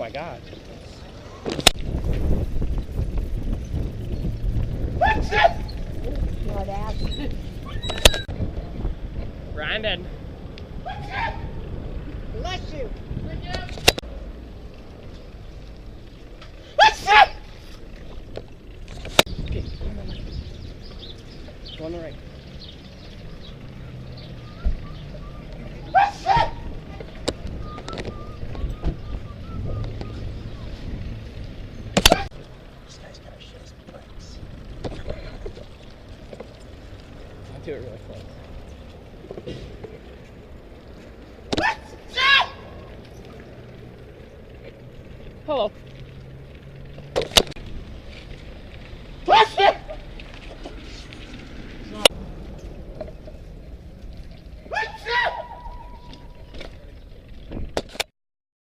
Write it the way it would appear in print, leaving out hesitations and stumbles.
my God. What happened? Brandon. Bless you. Okay, go on the right. This guy's gotta show some brakes. I'll do it really close. Hello.